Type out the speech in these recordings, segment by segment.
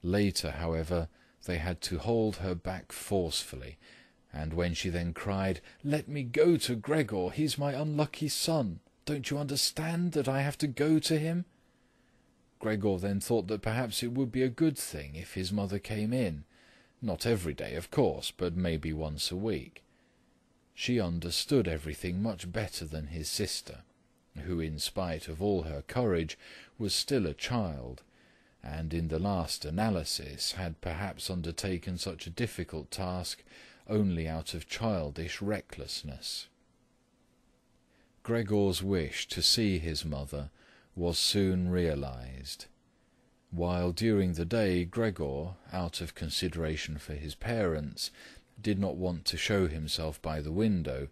Later, however, they had to hold her back forcefully, and when she then cried, "Let me go to Gregor, he's my unlucky son. Don't you understand that I have to go to him?" Gregor then thought that perhaps it would be a good thing if his mother came in. Not every day, of course, but maybe once a week. She understood everything much better than his sister, who, in spite of all her courage, was still a child, and in the last analysis had perhaps undertaken such a difficult task only out of childish recklessness. Gregor's wish to see his mother was soon realized. While during the day Gregor, out of consideration for his parents, did not want to show himself by the window,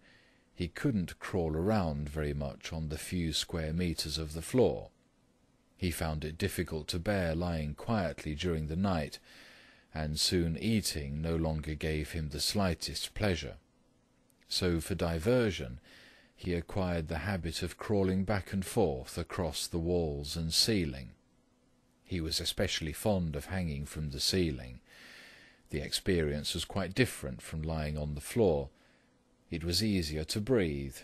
he couldn't crawl around very much on the few square meters of the floor. He found it difficult to bear lying quietly during the night, and soon eating no longer gave him the slightest pleasure. So for diversion, he acquired the habit of crawling back and forth across the walls and ceiling. He was especially fond of hanging from the ceiling. The experience was quite different from lying on the floor. It was easier to breathe.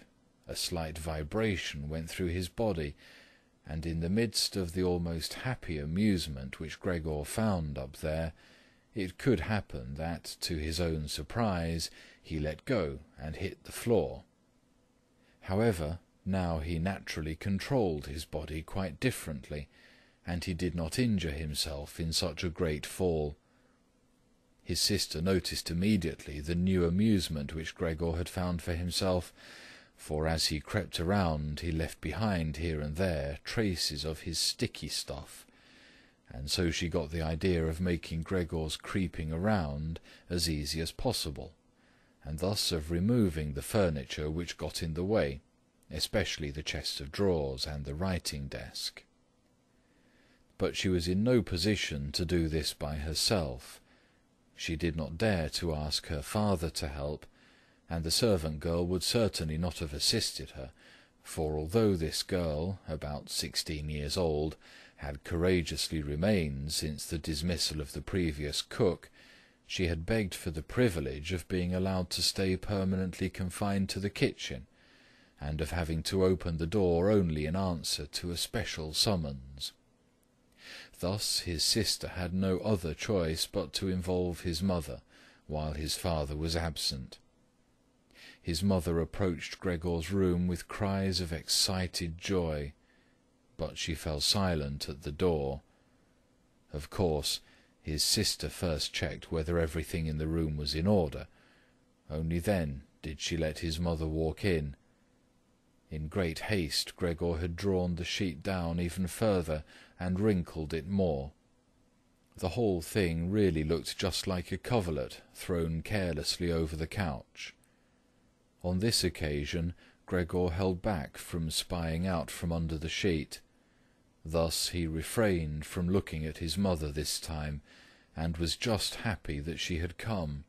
A slight vibration went through his body, and in the midst of the almost happy amusement which Gregor found up there, it could happen that, to his own surprise, he let go and hit the floor. However, now he naturally controlled his body quite differently, and he did not injure himself in such a great fall. His sister noticed immediately the new amusement which Gregor had found for himself, for as he crept around he left behind here and there traces of his sticky stuff, and so she got the idea of making Gregor's creeping around as easy as possible, and thus of removing the furniture which got in the way, especially the chest of drawers and the writing desk. But she was in no position to do this by herself. She did not dare to ask her father to help, and the servant girl would certainly not have assisted her, for although this girl, about 16 years old, had courageously remained since the dismissal of the previous cook, she had begged for the privilege of being allowed to stay permanently confined to the kitchen, and of having to open the door only in answer to a special summons. Thus his sister had no other choice but to involve his mother, while his father was absent. His mother approached Gregor's room with cries of excited joy, but she fell silent at the door. Of course, his sister first checked whether everything in the room was in order. Only then did she let his mother walk in. In great haste, Gregor had drawn the sheet down even further and wrinkled it more. The whole thing really looked just like a coverlet thrown carelessly over the couch. On this occasion, Gregor held back from spying out from under the sheet. Thus he refrained from looking at his mother this time, and was just happy that she had come.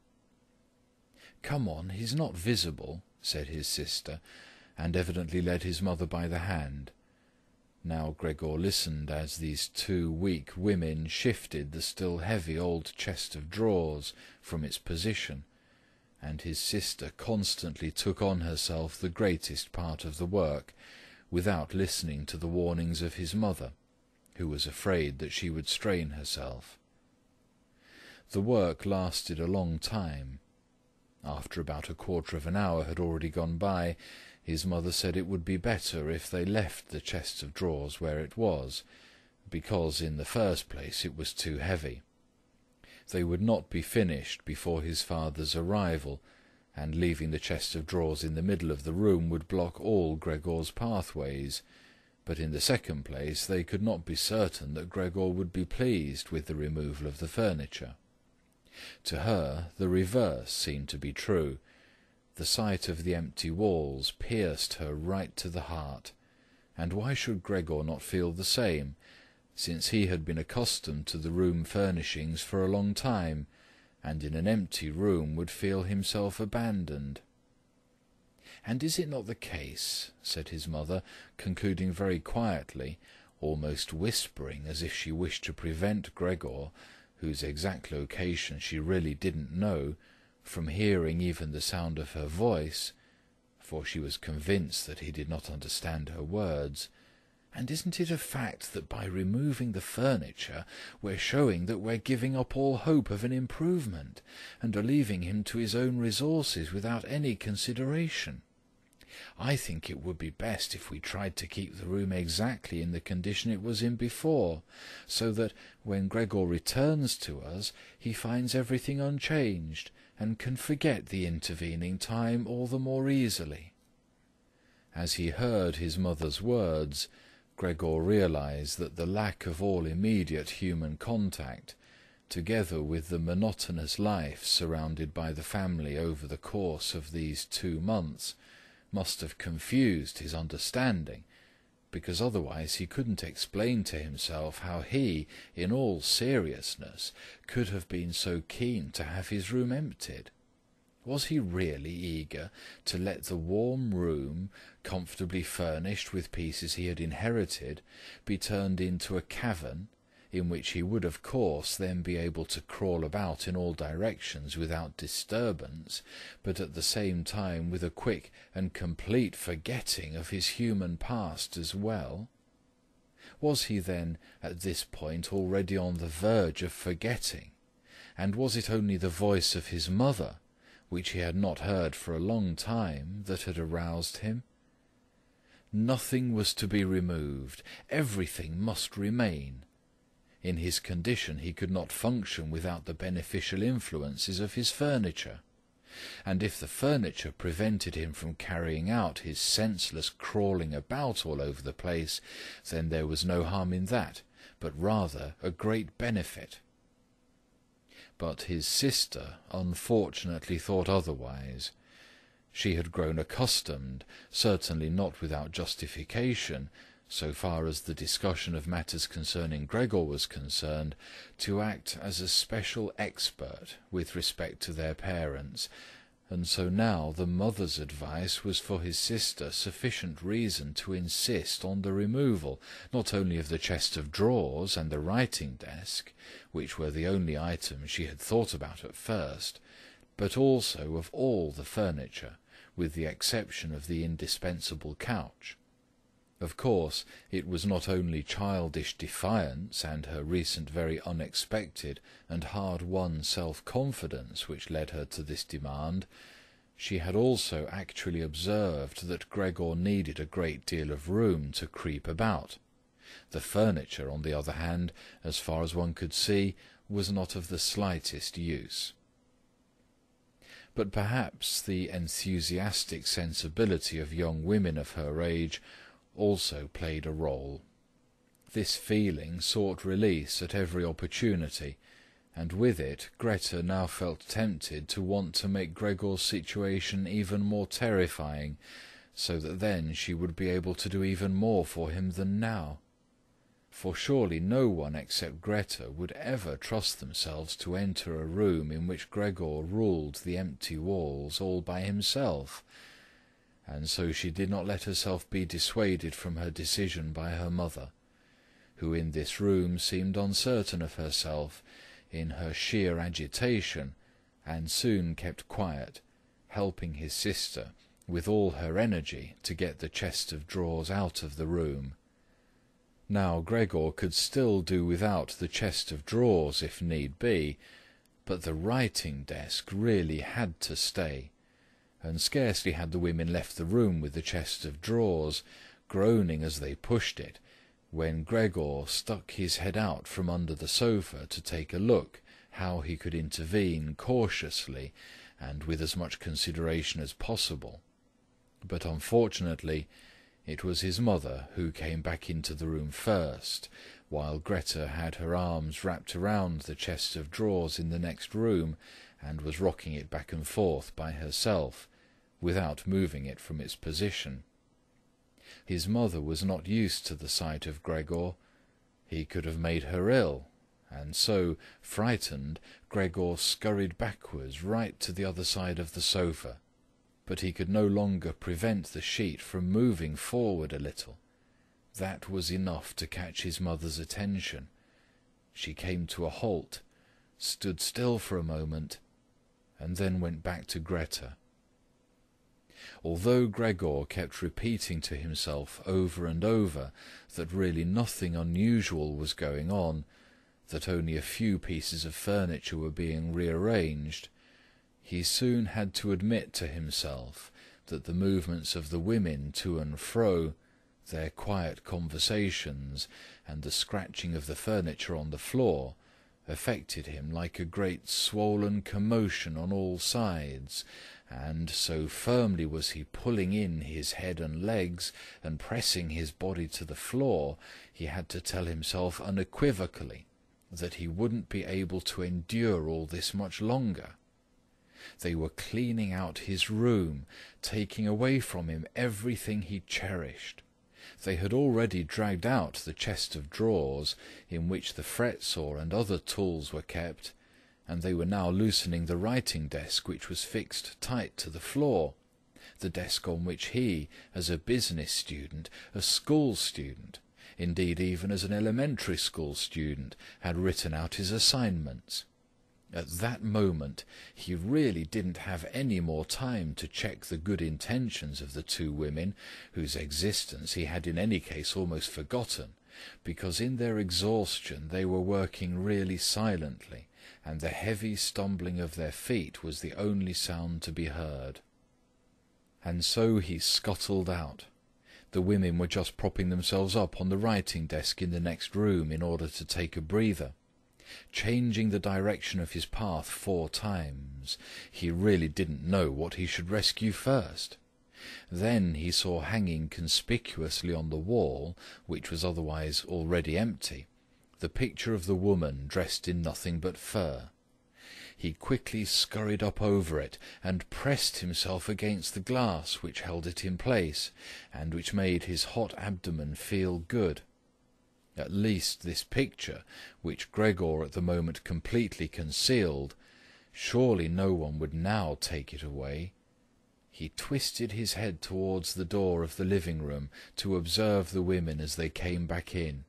"Come on, he's not visible," said his sister, and evidently led his mother by the hand. Now Gregor listened as these two weak women shifted the still heavy old chest of drawers from its position, and his sister constantly took on herself the greatest part of the work, without listening to the warnings of his mother, who was afraid that she would strain herself. The work lasted a long time. After about a quarter of an hour had already gone by, his mother said it would be better if they left the chest of drawers where it was, because in the first place it was too heavy. They would not be finished before his father's arrival, and leaving the chest of drawers in the middle of the room would block all Gregor's pathways, but in the second place they could not be certain that Gregor would be pleased with the removal of the furniture. To her, the reverse seemed to be true. The sight of the empty walls pierced her right to the heart, and why should Gregor not feel the same, since he had been accustomed to the room furnishings for a long time, and in an empty room would feel himself abandoned? "And is it not the case," said his mother, concluding very quietly, almost whispering as if she wished to prevent Gregor, whose exact location she really didn't know, from hearing even the sound of her voice, for she was convinced that he did not understand her words. And isn't it a fact that by removing the furniture we're showing that we're giving up all hope of an improvement, and are leaving him to his own resources without any consideration? I think it would be best if we tried to keep the room exactly in the condition it was in before, so that when Gregor returns to us he finds everything unchanged, and can forget the intervening time all the more easily." As he heard his mother's words, Gregor realized that the lack of all immediate human contact, together with the monotonous life surrounded by the family over the course of these 2 months, must have confused his understanding, because otherwise he couldn't explain to himself how he, in all seriousness, could have been so keen to have his room emptied. Was he really eager to let the warm room, comfortably furnished with pieces he had inherited, be turned into a cavern, in which he would of course then be able to crawl about in all directions without disturbance, but at the same time with a quick and complete forgetting of his human past as well? Was he then at this point already on the verge of forgetting? And was it only the voice of his mother, which he had not heard for a long time, that had aroused him? Nothing was to be removed, everything must remain. In his condition he could not function without the beneficial influences of his furniture, and if the furniture prevented him from carrying out his senseless crawling about all over the place, then there was no harm in that, but rather a great benefit. But his sister unfortunately thought otherwise. She had grown accustomed, certainly not without justification, so far as the discussion of matters concerning Gregor was concerned, to act as a special expert with respect to their parents, and so now the mother's advice was for his sister sufficient reason to insist on the removal, not only of the chest of drawers and the writing desk, which were the only items she had thought about at first, but also of all the furniture, with the exception of the indispensable couch. Of course, it was not only childish defiance and her recent very unexpected and hard-won self-confidence which led her to this demand. She had also actually observed that Gregor needed a great deal of room to creep about. The furniture, on the other hand, as far as one could see, was not of the slightest use. But perhaps the enthusiastic sensibility of young women of her age also played a role. This feeling sought release at every opportunity, and with it Greta now felt tempted to want to make Gregor's situation even more terrifying, so that then she would be able to do even more for him than now. For surely no one except Greta would ever trust themselves to enter a room in which Gregor ruled the empty walls all by himself, and so she did not let herself be dissuaded from her decision by her mother, who in this room seemed uncertain of herself in her sheer agitation, and soon kept quiet, helping his sister with all her energy to get the chest of drawers out of the room. Now Gregor could still do without the chest of drawers if need be, but the writing desk really had to stay, and scarcely had the women left the room with the chest of drawers, groaning as they pushed it, when Gregor stuck his head out from under the sofa to take a look how he could intervene cautiously and with as much consideration as possible. But unfortunately it was his mother who came back into the room first, while Greta had her arms wrapped around the chest of drawers in the next room, and was rocking it back and forth by herself, without moving it from its position. His mother was not used to the sight of Gregor. He could have made her ill, and so, frightened, Gregor scurried backwards right to the other side of the sofa, but he could no longer prevent the sheet from moving forward a little. That was enough to catch his mother's attention. She came to a halt, stood still for a moment, and then went back to Greta. Although Gregor kept repeating to himself over and over that really nothing unusual was going on, that only a few pieces of furniture were being rearranged, he soon had to admit to himself that the movements of the women to and fro, their quiet conversations, and the scratching of the furniture on the floor affected him like a great swollen commotion on all sides, and so firmly was he pulling in his head and legs and pressing his body to the floor, he had to tell himself unequivocally that he wouldn't be able to endure all this much longer. They were cleaning out his room, taking away from him everything he cherished. They had already dragged out the chest of drawers in which the fret-saw and other tools were kept, and they were now loosening the writing desk which was fixed tight to the floor, the desk on which he, as a business student, a school student, indeed even as an elementary school student, had written out his assignments. At that moment he really didn't have any more time to check the good intentions of the two women, whose existence he had in any case almost forgotten, because in their exhaustion they were working really silently, and the heavy stumbling of their feet was the only sound to be heard. And so he scuttled out. The women were just propping themselves up on the writing desk in the next room in order to take a breather. Changing the direction of his path 4 times, he really didn't know what he should rescue first. Then he saw hanging conspicuously on the wall, which was otherwise already empty, the picture of the woman dressed in nothing but fur. He quickly scurried up over it and pressed himself against the glass which held it in place, and which made his hot abdomen feel good. At least this picture, which Gregor at the moment completely concealed, surely no one would now take it away. He twisted his head towards the door of the living-room to observe the women as they came back in.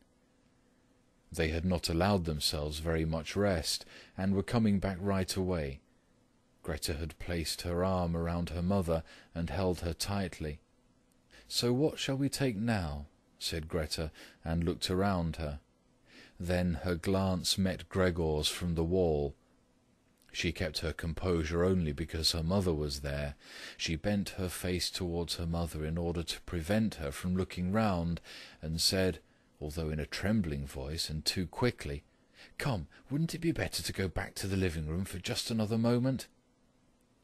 They had not allowed themselves very much rest, and were coming back right away. Greta had placed her arm around her mother and held her tightly. "So what shall we take now?" said Greta, and looked around her. Then her glance met Gregor's from the wall. She kept her composure only because her mother was there. She bent her face towards her mother in order to prevent her from looking round, and said, although in a trembling voice and too quickly, "Come, wouldn't it be better to go back to the living-room for just another moment?"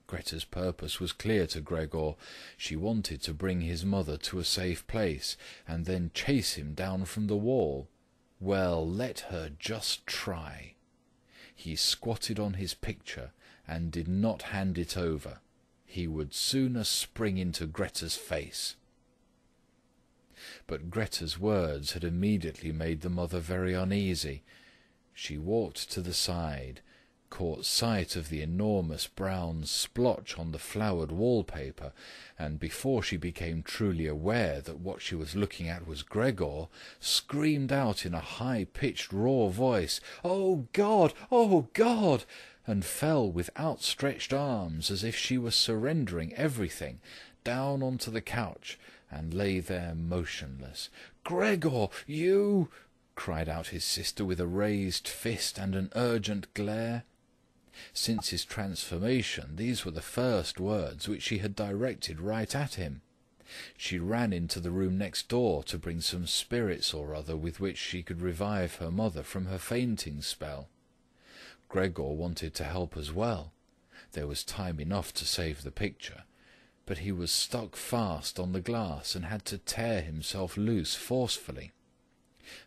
Greta's purpose was clear to Gregor. She wanted to bring his mother to a safe place, and then chase him down from the wall. Well, let her just try. He squatted on his picture, and did not hand it over. He would sooner spring into Greta's face. But Greta's words had immediately made the mother very uneasy. She walked to the side, caught sight of the enormous brown splotch on the flowered wallpaper, and before she became truly aware that what she was looking at was Gregor, screamed out in a high-pitched raw voice, "Oh God! Oh God!" and fell with outstretched arms as if she were surrendering everything, down onto the couch, and lay there motionless. "Gregor, you—" cried out his sister with a raised fist and an urgent glare. Since his transformation, these were the first words which she had directed right at him. She ran into the room next door to bring some spirits or other with which she could revive her mother from her fainting spell. Gregor wanted to help as well. There was time enough to save the picture, but he was stuck fast on the glass and had to tear himself loose forcefully.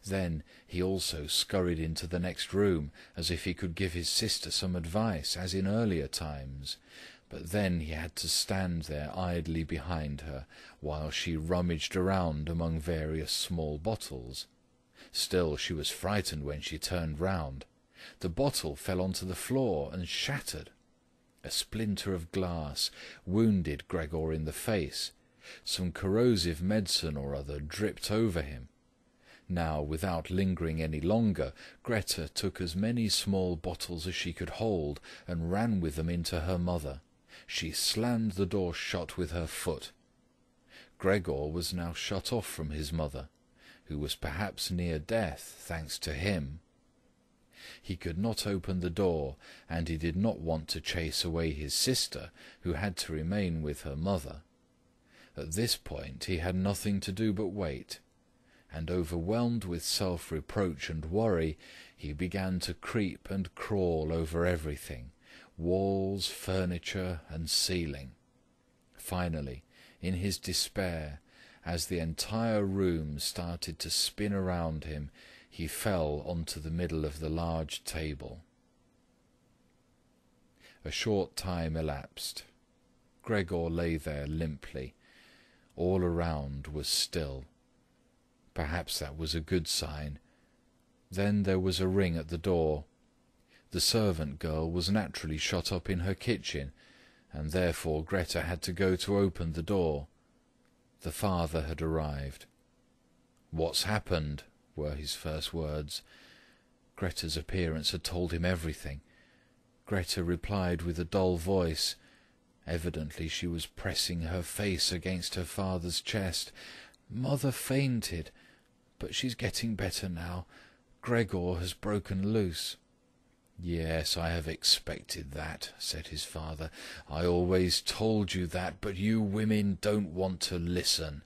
Then he also scurried into the next room, as if he could give his sister some advice, as in earlier times. But then he had to stand there idly behind her, while she rummaged around among various small bottles. Still, she was frightened when she turned round. The bottle fell onto the floor and shattered. A splinter of glass wounded Gregor in the face. Some corrosive medicine or other dripped over him. Now, without lingering any longer, Greta took as many small bottles as she could hold and ran with them into her mother. She slammed the door shut with her foot. Gregor was now shut off from his mother, who was perhaps near death, thanks to him. He could not open the door, and he did not want to chase away his sister, who had to remain with her mother. At this point he had nothing to do but wait, and overwhelmed with self-reproach and worry, he began to creep and crawl over everything, walls, furniture, and ceiling. Finally, in his despair, as the entire room started to spin around him, he fell onto the middle of the large table. A short time elapsed. Gregor lay there limply. All around was still. Perhaps that was a good sign. Then there was a ring at the door. The servant girl was naturally shut up in her kitchen, and therefore Greta had to go to open the door. The father had arrived. "What's happened?" were his first words. Greta's appearance had told him everything. Greta replied with a dull voice. Evidently she was pressing her face against her father's chest. "Mother fainted, but she's getting better now. Gregor has broken loose." "Yes, I have expected that," said his father. "I always told you that, but you women don't want to listen."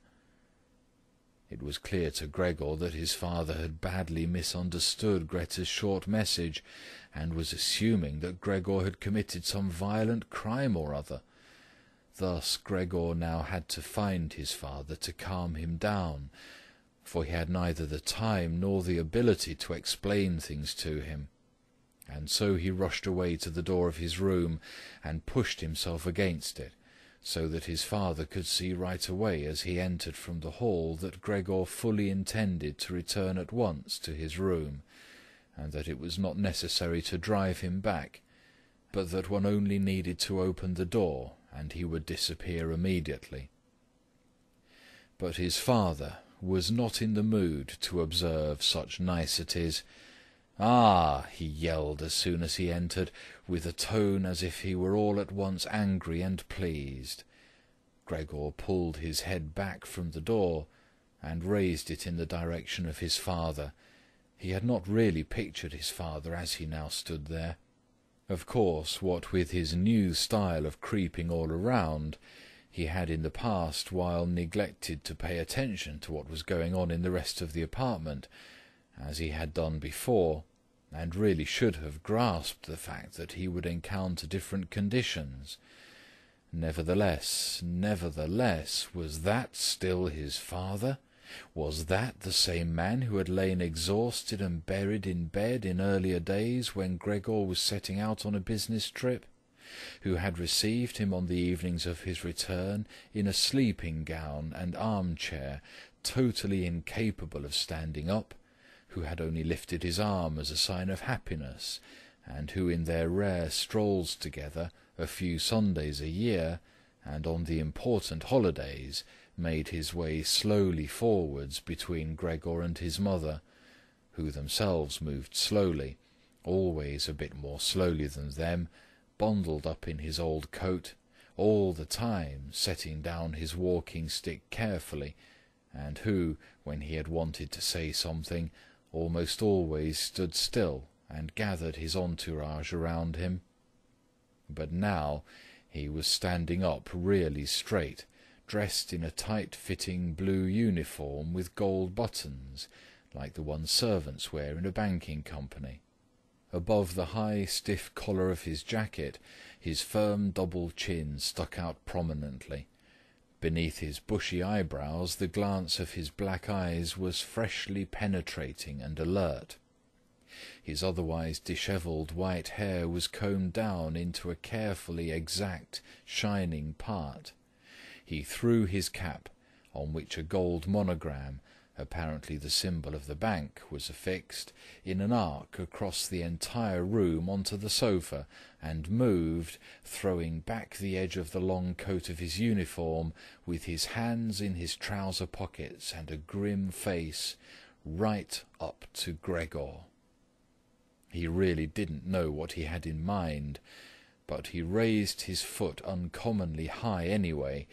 It was clear to Gregor that his father had badly misunderstood Greta's short message, and was assuming that Gregor had committed some violent crime or other. Thus Gregor now had to find his father to calm him down, for he had neither the time nor the ability to explain things to him. And so he rushed away to the door of his room and pushed himself against it, so that his father could see right away as he entered from the hall that Gregor fully intended to return at once to his room, and that it was not necessary to drive him back, but that one only needed to open the door and he would disappear immediately. But his father was not in the mood to observe such niceties. "Ah!" he yelled as soon as he entered, with a tone as if he were all at once angry and pleased. Gregor pulled his head back from the door and raised it in the direction of his father. He had not really pictured his father as he now stood there. Of course, what with his new style of creeping all around, he had in the past while neglected to pay attention to what was going on in the rest of the apartment, as he had done before, and really should have grasped the fact that he would encounter different conditions. Nevertheless, was that still his father? Was that the same man who had lain exhausted and buried in bed in earlier days when Gregor was setting out on a business trip? Who had received him on the evenings of his return in a sleeping gown and armchair, totally incapable of standing up? Who had only lifted his arm as a sign of happiness, and who in their rare strolls together, a few Sundays a year, and on the important holidays, made his way slowly forwards between Gregor and his mother, who themselves moved slowly, always a bit more slowly than them, bundled up in his old coat, all the time setting down his walking-stick carefully, and who, when he had wanted to say something, almost always stood still and gathered his entourage around him. But now he was standing up really straight, dressed in a tight-fitting blue uniform with gold buttons, like the one servants wear in a banking company. Above the high, stiff collar of his jacket, his firm double chin stuck out prominently. Beneath his bushy eyebrows, the glance of his black eyes was freshly penetrating and alert. His otherwise dishevelled white hair was combed down into a carefully exact, shining part. He threw his cap, on which a gold monogram, apparently the symbol of the bank, was affixed, in an arc across the entire room onto the sofa, and moved, throwing back the edge of the long coat of his uniform, with his hands in his trouser pockets and a grim face, right up to Gregor. He really didn't know what he had in mind, but he raised his foot uncommonly high anyway,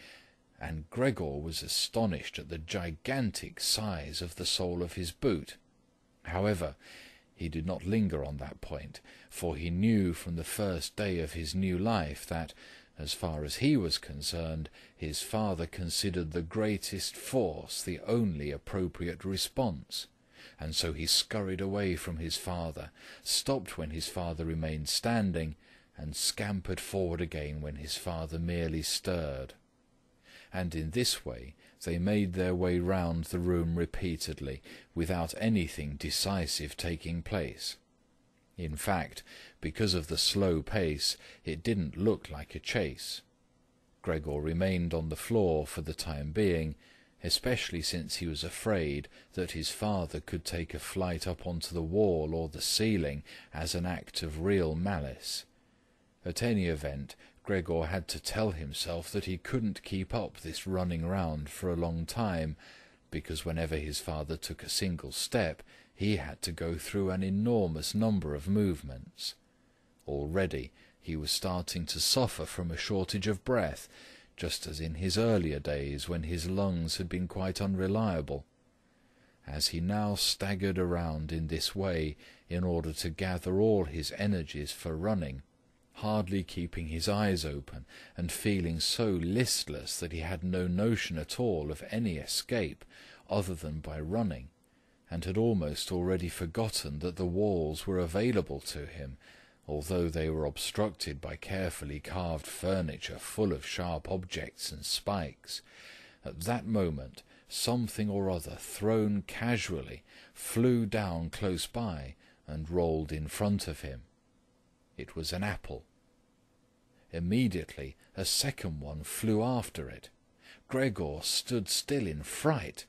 and Gregor was astonished at the gigantic size of the sole of his boot. However, he did not linger on that point, for he knew from the first day of his new life that, as far as he was concerned, his father considered the greatest force the only appropriate response, and so he scurried away from his father, stopped when his father remained standing, and scampered forward again when his father merely stirred. And in this way they made their way round the room repeatedly, without anything decisive taking place. In fact, because of the slow pace, it didn't look like a chase. Gregor remained on the floor for the time being, especially since he was afraid that his father could take a flight up onto the wall or the ceiling as an act of real malice. At any event, Gregor had to tell himself that he couldn't keep up this running round for a long time, because whenever his father took a single step, he had to go through an enormous number of movements. Already he was starting to suffer from a shortage of breath, just as in his earlier days when his lungs had been quite unreliable. As he now staggered around in this way in order to gather all his energies for running, hardly keeping his eyes open and feeling so listless that he had no notion at all of any escape other than by running, and had almost already forgotten that the walls were available to him, although they were obstructed by carefully carved furniture full of sharp objects and spikes. At that moment something or other thrown casually flew down close by and rolled in front of him. It was an apple. Immediately a second one flew after it. Gregor stood still in fright.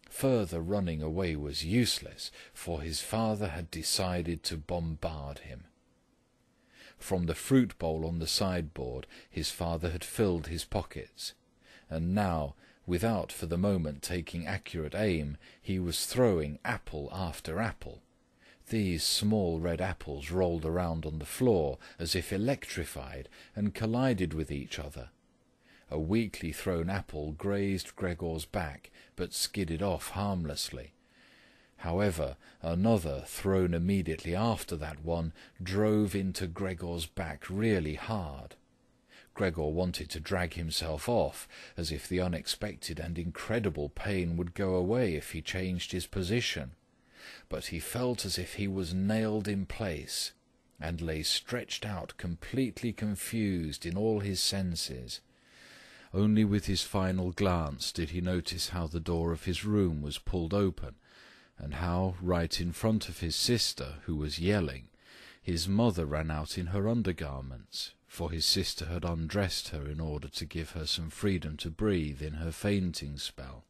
Further running away was useless, for his father had decided to bombard him. From the fruit bowl on the sideboard his father had filled his pockets, and now, without for the moment taking accurate aim, he was throwing apple after apple. These small red apples rolled around on the floor as if electrified and collided with each other. A weakly thrown apple grazed Gregor's back, but skidded off harmlessly. However, another, thrown immediately after that one, drove into Gregor's back really hard. Gregor wanted to drag himself off, as if the unexpected and incredible pain would go away if he changed his position. But he felt as if he was nailed in place, and lay stretched out completely confused in all his senses. Only with his final glance did he notice how the door of his room was pulled open, and how, right in front of his sister, who was yelling, his mother ran out in her undergarments, for his sister had undressed her in order to give her some freedom to breathe in her fainting spell,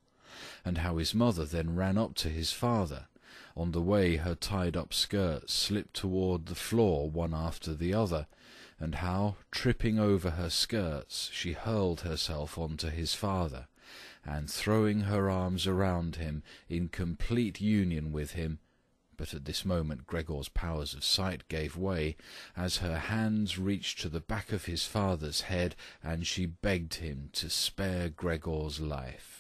and how his mother then ran up to his father. On the way her tied-up skirts slipped toward the floor one after the other, and how, tripping over her skirts, she hurled herself onto his father, and throwing her arms around him in complete union with him, but at this moment Gregor's powers of sight gave way, as her hands reached to the back of his father's head, and she begged him to spare Gregor's life.